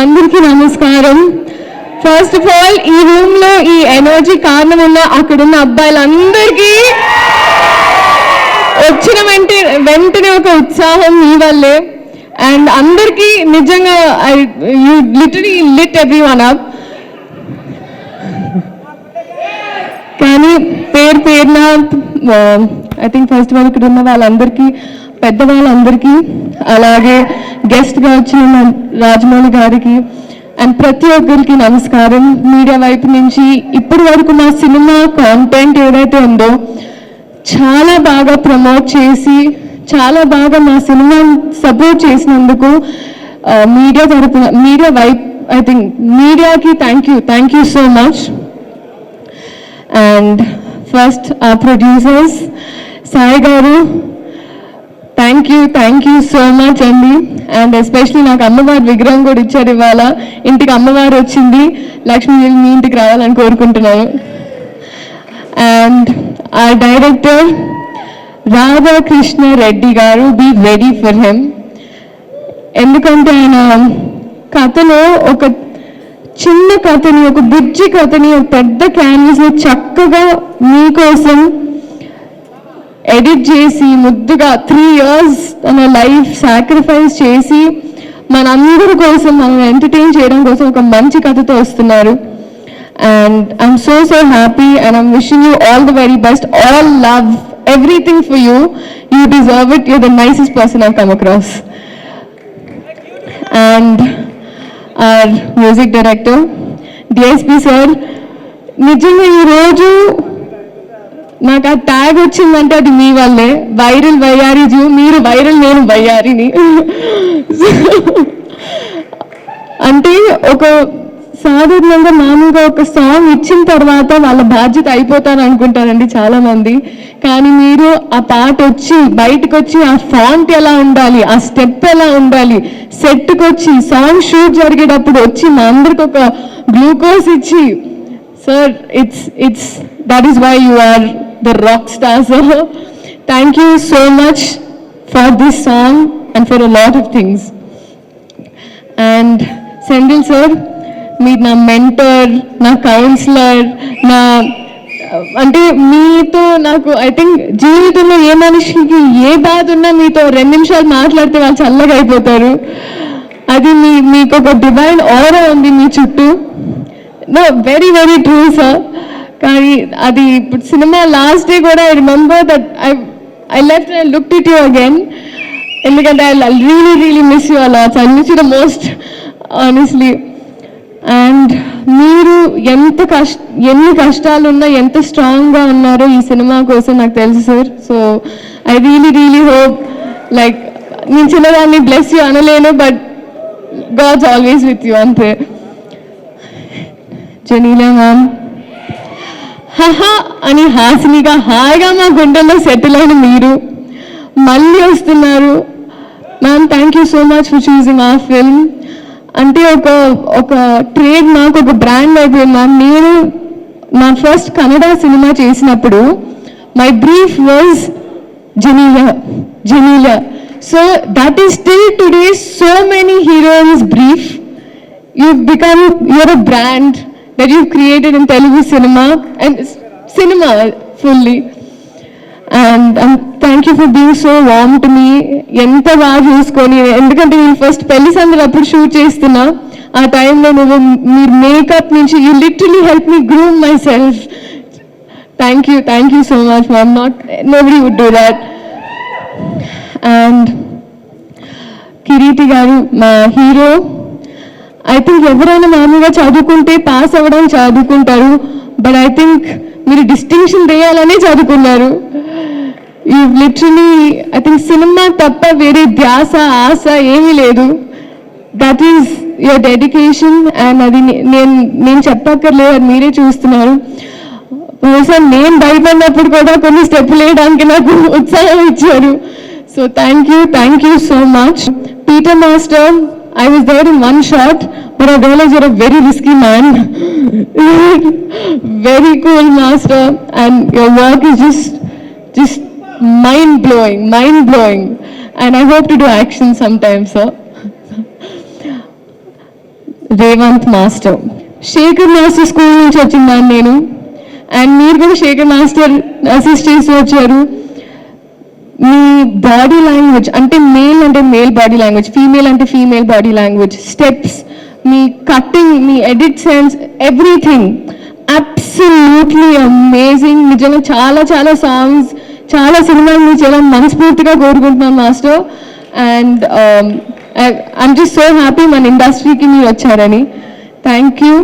అందరికీ నమస్కారం. First of all ఈ రూమ్ లో ఈ ఎనర్జీ కారణం ఉన్న అక్కడున్న అబ్బాయిలందరికీ వచ్చిన వెంటనే ఒక ఉత్సాహం మీ వల్లే. అండ్ అందరికీ నిజంగా you literally lit everyone up. కానీ పేరున I think first of all ఇక్కడ ఉన్న వాళ్ళందరికీ, పెద్దవాళ్ళందరికీ, అలాగే గెస్ట్గా వచ్చిన రాజమౌళి గారికి అండ్ ప్రతి ఒక్కరికి నమస్కారం. మీడియా వైపు నుంచి ఇప్పటి వరకు నా సినిమా కాంటెంట్ ఏదైతే ఉందో చాలా బాగా ప్రమోట్ చేసి, చాలా బాగా మా సినిమా సపోర్ట్ చేసినందుకు మీడియా వైపు ఐ థింక్ మీడియాకి thank you so much. And first ఆ ప్రొడ్యూసర్స్ సాయి గారు, థ్యాంక్ యూ సో మచ్ అండి. అండ్ ఎస్పెషలీ నాకు అమ్మవారి విగ్రహం కూడా ఇచ్చారు ఇవాళ. ఇంటికి అమ్మవారు వచ్చింది, లక్ష్మీ మీ ఇంటికి రావాలని కోరుకుంటున్నాను. అండ్ ఆ డైరెక్టర్ రాధాకృష్ణ రెడ్డి గారు, బీ రెడీ ఫర్ హిమ్. ఎందుకంటే ఆయన కథలో ఒక చిన్న కథని, ఒక బుజ్జి కథని, ఒక పెద్ద క్యాన్వాస్ని చక్కగా మీకోసం ఎడిట్ చేసి ముద్దుగా 3 years తన లైఫ్ సాక్రిఫైస్ చేసి మనందరి కోసం, మనం ఎంటర్టైన్ చేయడం కోసం ఒక మంచి కథతో వస్తున్నారు. And I'm so happy and I'm wishing you all the very best. All love, everything for you. You deserve it. You're the nicest person I've come across. And our music director DSP sir, నిజంగా ఈరోజు నాకు ఆ tag వచ్చిందంటే అది మీ వల్లే. Viral వయ్యారిజు, మీరు viral, నేను వయ్యారిని. అంటే ఒక సాధారణంగా మామూలుగా ఒక సాంగ్ ఇచ్చిన తర్వాత వాళ్ళ బాధ్యత అయిపోతారు అనుకుంటారండి చాలా మంది. కానీ మీరు ఆ పాట వచ్చి బయటకు వచ్చి ఆ ఫాంట్ ఎలా ఉండాలి, ఆ స్టెప్ ఎలా ఉండాలి, సెట్కి వచ్చి సాంగ్ షూట్ జరిగేటప్పుడు వచ్చి మా అందరికి ఒక గ్లూకోజ్ ఇచ్చి, sir it's that is why you are the rock star, sir. Thank you so much for this song and for a lot of things. And Sendil sir, మీరు నా మెంటర్, నా councillor, నా అంటే మీతో నాకు ఐ థింక్ జీవితంలో ఏ మనిషికి ఏ బాధ ఉన్నా మీతో 2 నిమిషాలు మాట్లాడితే వాళ్ళు చల్లగా అయిపోతారు. అది మీకు ఒక డివైన్ ఆరా ఉంది మీ చుట్టూ. No, very very true sir. కానీ అది ఇప్పుడు సినిమా లాస్ట్ డే కూడా I remember that I left and looked at you again. ఎందుకంటే ఐ రియలీ మిస్ యూ అలా. I miss you the most honestly. And మీరు ఎన్ని కష్టాలు ఉన్నా ఎంత స్ట్రాంగ్గా ఉన్నారో ఈ సినిమా కోసం నాకు తెలుసు sir. So I really hope, like నేను చిన్నదాన్ని బ్లెస్ యూ అనలేను, but god's always with you అంతే. జనీలా మ్యామ్, హహా అని హాసినిగా హాయిగా మా గుండెల్లో సెటిల్ అయిన మీరు మళ్ళీ వస్తున్నారు. Ma'am, thank you so much for choosing a film. అంటే ఒక ట్రేడ్ మార్క్, ఒక బ్రాండ్ అయిపోయింది మ్యామ్. నేను నా ఫస్ట్ కన్నడ సినిమా చేసినప్పుడు my brief was Genelia. So that is still today so many heroines brief. you're a brand that you've created in Telugu cinema and cinema fully. And thank you for being so warm to me. ఎంత బాగా చూసుకొని, ఎందుకంటే నేను first పెళ్లి సందర్భం అప్పుడు shoot చేస్తున్నా. ఆ టైంలో మీరు మేకప్ నుంచి you literally help me groom myself. Thank you so much ma'am. Nobody would do that. And Kiriti garu, మా హీరో. ఐ థింక్ ఎవరైనా మామూలుగా చదువుకుంటే పాస్ అవ్వడం చదువుకుంటారు, బట్ ఐ థింక్ మీరు డిస్టింక్షన్ వేయాలనే చదువుకున్నారు. You literally I think cinema తప్ప వేరే ధ్యాస, ఆశ ఏమీ లేదు. That is your dedication. And అది నేను చెప్పక్కర్లేదు, అది మీరే చూస్తున్నారు. బహుశా నేను భయపడినప్పుడు కూడా కొన్ని స్టెప్పులు వేయడానికి నాకు ఉత్సాహం ఇచ్చారు. So thank you so much. Peter master, I was there in one shot, but I realized you're a very risky man. Very cool, master, and your work is just mind-blowing. And I hope to do action sometime, sir. Revanth master. Shekhar master school నుంచి వచ్చిందాన్ని నేను, and మీరు కూడా Shekhar master assist చేసి వచ్చారు. మీ body language అంటే male body language, female అంటే ఫీమేల్ బాడీ లాంగ్వేజ్, స్టెప్స్, మీ కట్టింగ్, మీ edit sense, everything absolutely amazing. నిజంగా చాలా చాలా సాంగ్స్, చాలా సినిమాలు మీరు చాలా మనస్ఫూర్తిగా కోరుకుంటున్నాను master. And I'm just so happy మన ఇండస్ట్రీకి మీరు వచ్చారని. Thank you.